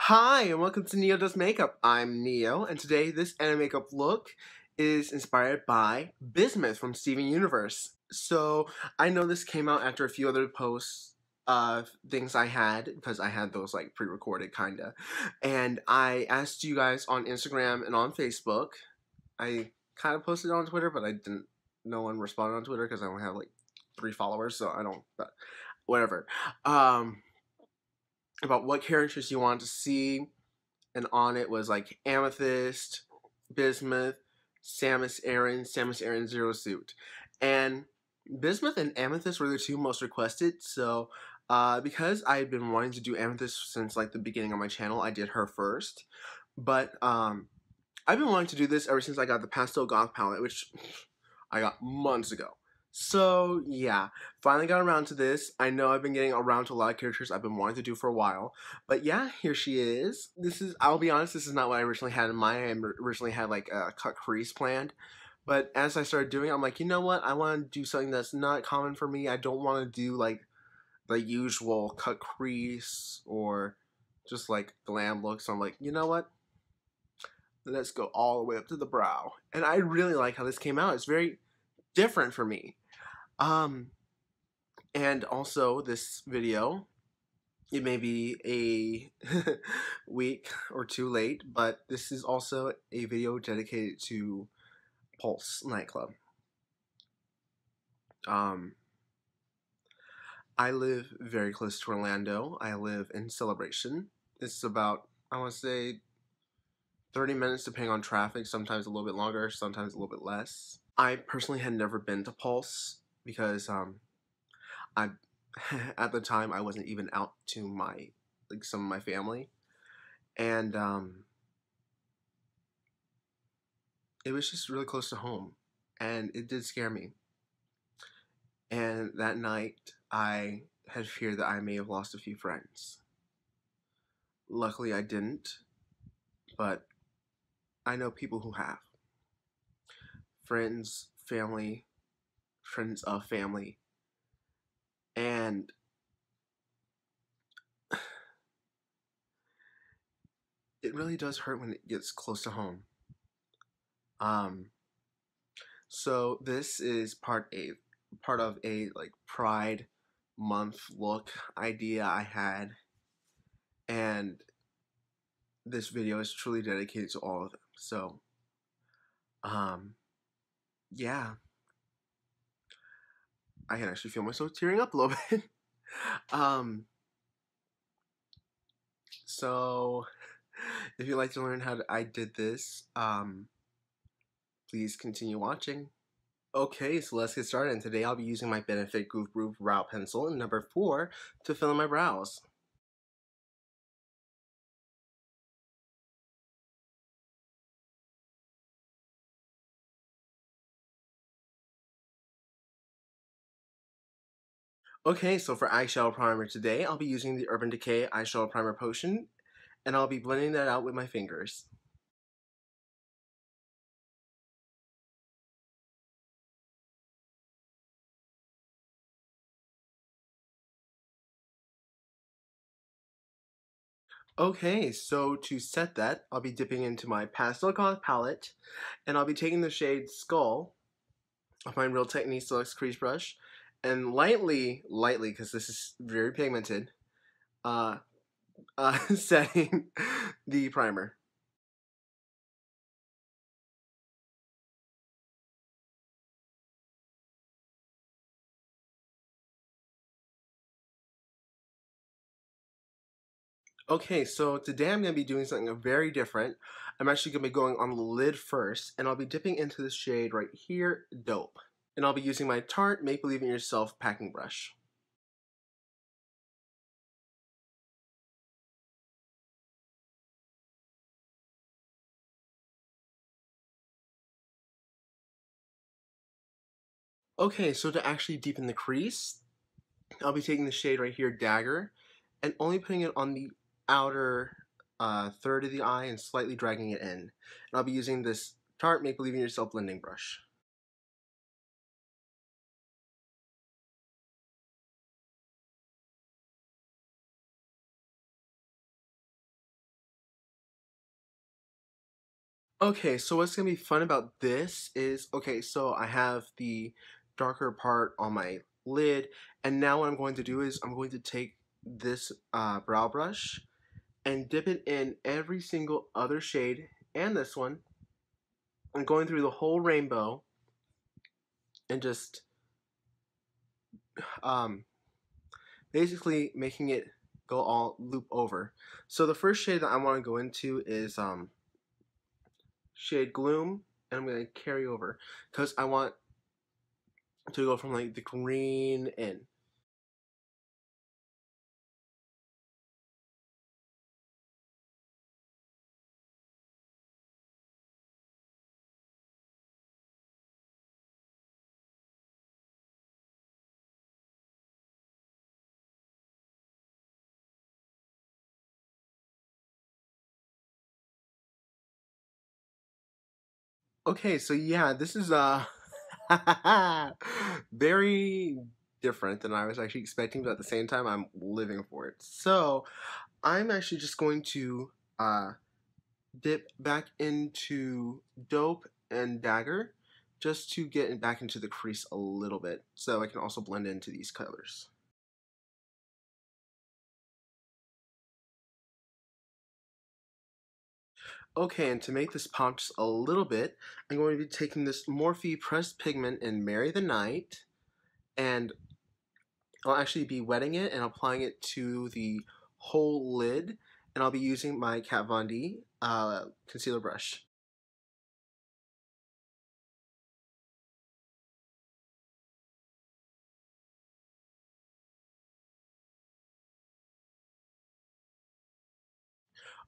Hi, and welcome to Neo Does Makeup. I'm Neo, and today this anime makeup look is inspired by Bismuth from Steven Universe. So, I know this came out after a few other posts of things I had, because I had those like pre-recorded kinda. And I asked you guys on Instagram and on Facebook. I kind of posted on Twitter, but no one responded on Twitter because I only have like 3 followers, so I don't, but whatever. About what characters you want to see, and on it was like Amethyst, Bismuth, Samus Aran Zero Suit. And Bismuth and Amethyst were the two most requested, so because I had been wanting to do Amethyst since like the beginning of my channel, I did her first. But I've been wanting to do this ever since I got the Pastel Goth palette, which I got months ago. So yeah, finally got around to this. I know I've been getting around to a lot of characters I've been wanting to do for a while, but yeah, here she is. I'll be honest, this is not what I originally had in mind. I originally had like a cut crease planned, but as I started doing it, I'm like, you know what? I want to do something that's not common for me. I don't want to do like the usual cut crease or just like glam look. So I'm like, you know what? Let's go all the way up to the brow. And I really like how this came out. It's very different for me. Um, and also this video, it may be a week or two late, but this is also a video dedicated to Pulse nightclub. Um, I live very close to Orlando. I live in Celebration. It's about, I want to say, 30 minutes depending on traffic, sometimes a little bit longer, sometimes a little bit less. I personally had never been to Pulse because I at the time I wasn't even out to some of my family, and it was just really close to home, and it did scare me. And that night I had feared that I may have lost a few friends. Luckily I didn't, but I know people who have. Friends, family, friends of family, and it really does hurt when it gets close to home. So this is part of a like Pride Month look idea I had, and this video is truly dedicated to all of them. So, yeah, I can actually feel myself tearing up a little bit. um, so if you'd like to learn how I did this, please continue watching. Okay, so let's get started. And today I'll be using my Benefit Goof Groove Brow Pencil in number 4 to fill in my brows. Okay, so for eyeshadow primer today, I'll be using the Urban Decay Eyeshadow Primer Potion, and I'll be blending that out with my fingers. Okay, so to set that, I'll be dipping into my Pastel Goth palette, and I'll be taking the shade Skull of my Real Techniques Deluxe Crease Brush, and lightly, because this is very pigmented, uh, setting the primer. Okay, so today I'm going to be doing something very different. I'm actually going to be going on the lid first, and I'll be dipping into the shade right here, Dope. And I'll be using my Tarte Make Believe in Yourself packing brush. Okay, so to actually deepen the crease, I'll be taking the shade right here, Dagger, and only putting it on the outer third of the eye and slightly dragging it in. And I'll be using this Tarte Make Believe in Yourself blending brush. Okay, so what's gonna be fun about this is, okay, so I have the darker part on my lid, and now what I'm going to do is I'm going to take this brow brush and dip it in every single other shade and this one. I'm going through the whole rainbow and just um, basically making it go all loop over. So the first shade that I want to go into is shade Gloom, and I'm going to carry over because I want to go from like the green in. Okay, so yeah, this is very different than I was actually expecting, but at the same time I'm living for it. So I'm actually just going to uh dip back into Dope and Dagger just to get back into the crease a little bit so I can also blend into these colors. Okay, and to make this pop just a little bit, I'm going to be taking this Morphe pressed pigment in Marry the Night, and I'll actually be wetting it and applying it to the whole lid, and I'll be using my Kat Von D concealer brush.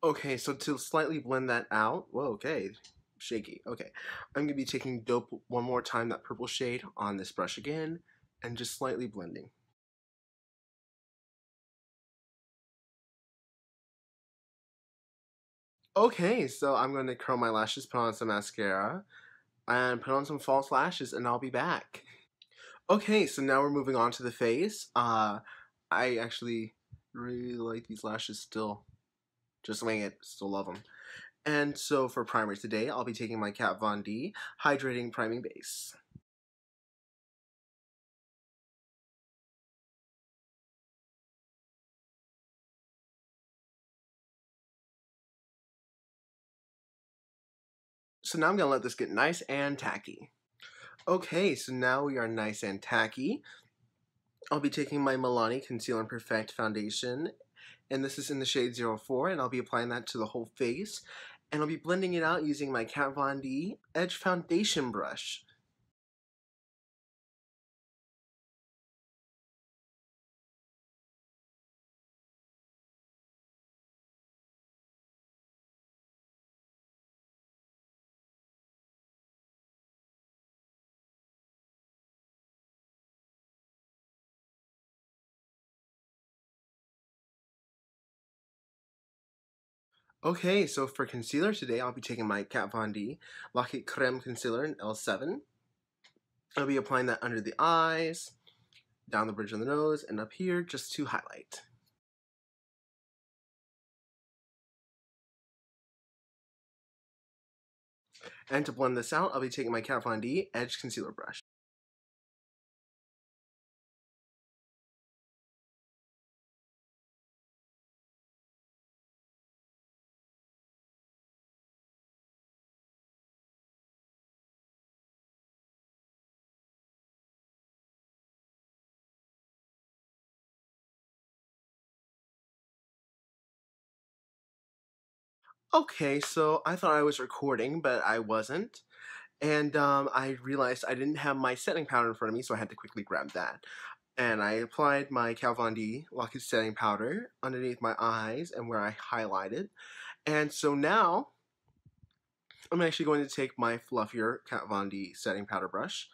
Okay, so to slightly blend that out, whoa, okay, shaky. Okay, I'm gonna be taking Dope one more time, that purple shade, on this brush again, and just slightly blending. Okay, so I'm gonna curl my lashes, put on some mascara, and put on some false lashes, and I'll be back. Okay, so now we're moving on to the face. I actually really like these lashes still. Just wing it, still love them. And so for primer today, I'll be taking my Kat Von D Hydrating Priming Base. So now I'm gonna let this get nice and tacky. Okay, so now we are nice and tacky. I'll be taking my Milani Conceal and Perfect Foundation, and this is in the shade 04, and I'll be applying that to the whole face. And I'll be blending it out using my Kat Von D Edge Foundation brush. Okay, so for concealer today, I'll be taking my Kat Von D Lock-It Creme Concealer in L7. I'll be applying that under the eyes, down the bridge of the nose, and up here just to highlight. And to blend this out, I'll be taking my Kat Von D Edge Concealer brush. Okay, so I thought I was recording, but I wasn't. And I realized I didn't have my setting powder in front of me, so I had to quickly grab that. And I applied my Kat Von D Lock-It setting powder underneath my eyes and where I highlighted. And so now I'm actually going to take my fluffier Kat Von D setting powder brush,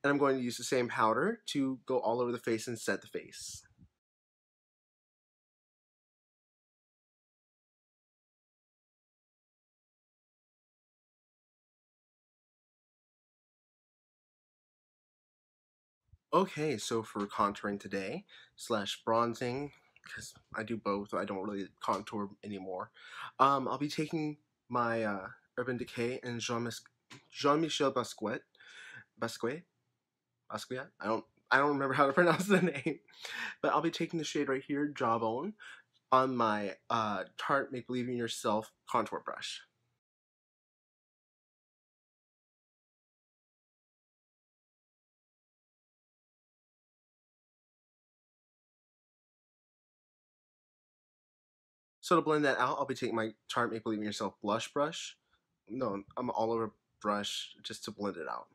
and I'm going to use the same powder to go all over the face and set the face. Okay, so for contouring today, slash bronzing, because I do both, I don't really contour anymore. I'll be taking my, Urban Decay, and Jean-Michel Basquiat. I don't remember how to pronounce the name, but I'll be taking the shade right here, Jawbone, on my Tarte Make Believe in Yourself contour brush. So to blend that out, I'll be taking my Tarte Make Believe in Yourself blush brush. No, I'm all over brush just to blend it out.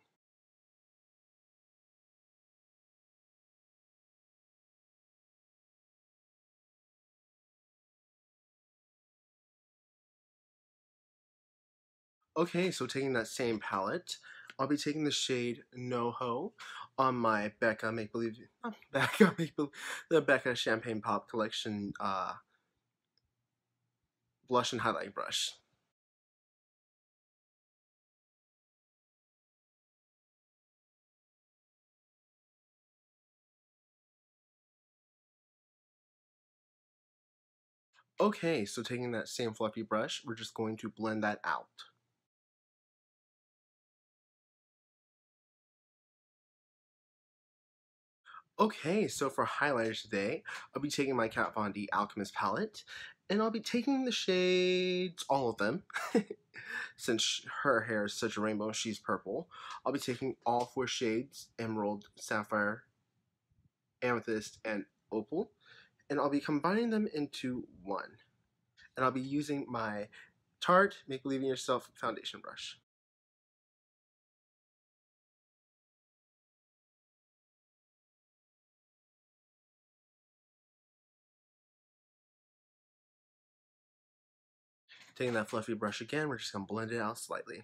Okay, so taking that same palette, I'll be taking the shade NoHo on my Becca Make Believe, Becca Make Believe, the Becca Champagne Pop Collection blush and highlight brush. Okay, so taking that same fluffy brush, we're just going to blend that out. Okay, so for highlighters today, I'll be taking my Kat Von D Alchemist palette, and I'll be taking the shades, all of them, since her hair is such a rainbow, she's purple. I'll be taking all 4 shades, Emerald, Sapphire, Amethyst, and Opal, and I'll be combining them into one. And I'll be using my Tarte Make Believe in Yourself foundation brush. Taking that fluffy brush again, we're just going to blend it out slightly.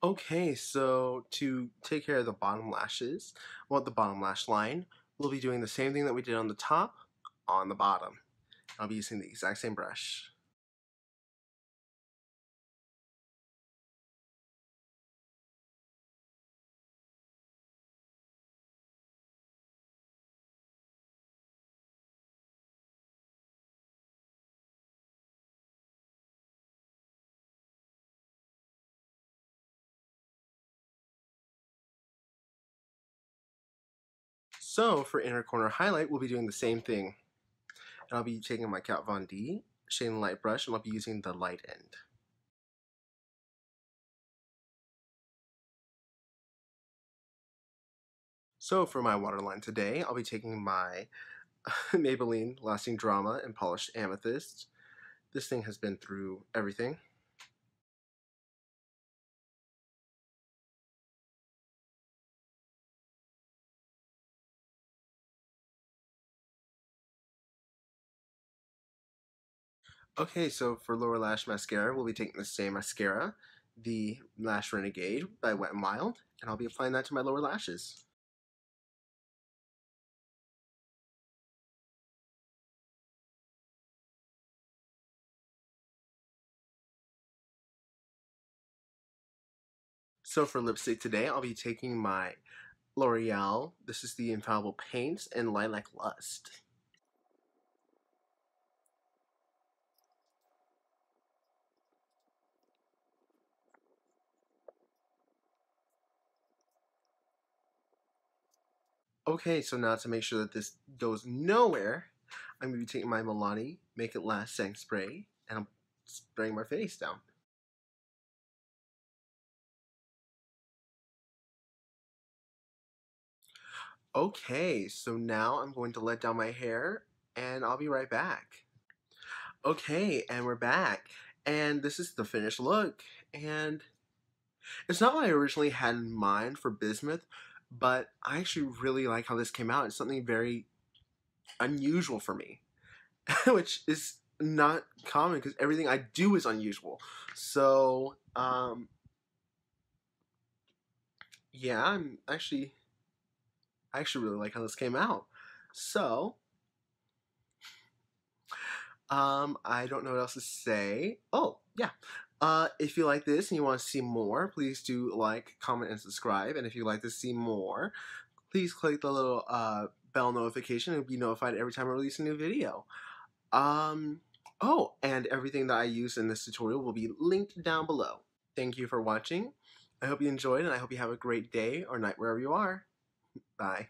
Okay, so to take care of the bottom lashes, well, the bottom lash line, we'll be doing the same thing that we did on the top, on the bottom. I'll be using the exact same brush. So for inner corner highlight, we'll be doing the same thing. And I'll be taking my Kat Von D shading light brush, and I'll be using the light end. So for my waterline today, I'll be taking my Maybelline Lasting Drama and Polished Amethyst. This thing has been through everything. Okay, so for lower lash mascara, we'll be taking the same mascara, the Lash Renegade by Wet n Wild, and I'll be applying that to my lower lashes. So for lipstick today, I'll be taking my L'Oreal, this is the Infallible Paints, and Lilac Lust. Okay, so now to make sure that this goes nowhere, I'm going to be taking my Milani Make It Last setting spray, and I'm spraying my face down. Okay, so now I'm going to let down my hair, and I'll be right back. Okay, and we're back. And this is the finished look. And it's not what I originally had in mind for Bismuth, but I actually really like how this came out. It's something very unusual for me, which is not common because everything I do is unusual. So, yeah, I actually really like how this came out. So, I don't know what else to say. Oh, yeah. If you like this and you want to see more, please do like, comment, and subscribe. And if you'd like to see more, please click the little bell notification and be notified every time I release a new video. Oh, and everything that I use in this tutorial will be linked down below. Thank you for watching. I hope you enjoyed, and I hope you have a great day or night wherever you are. Bye.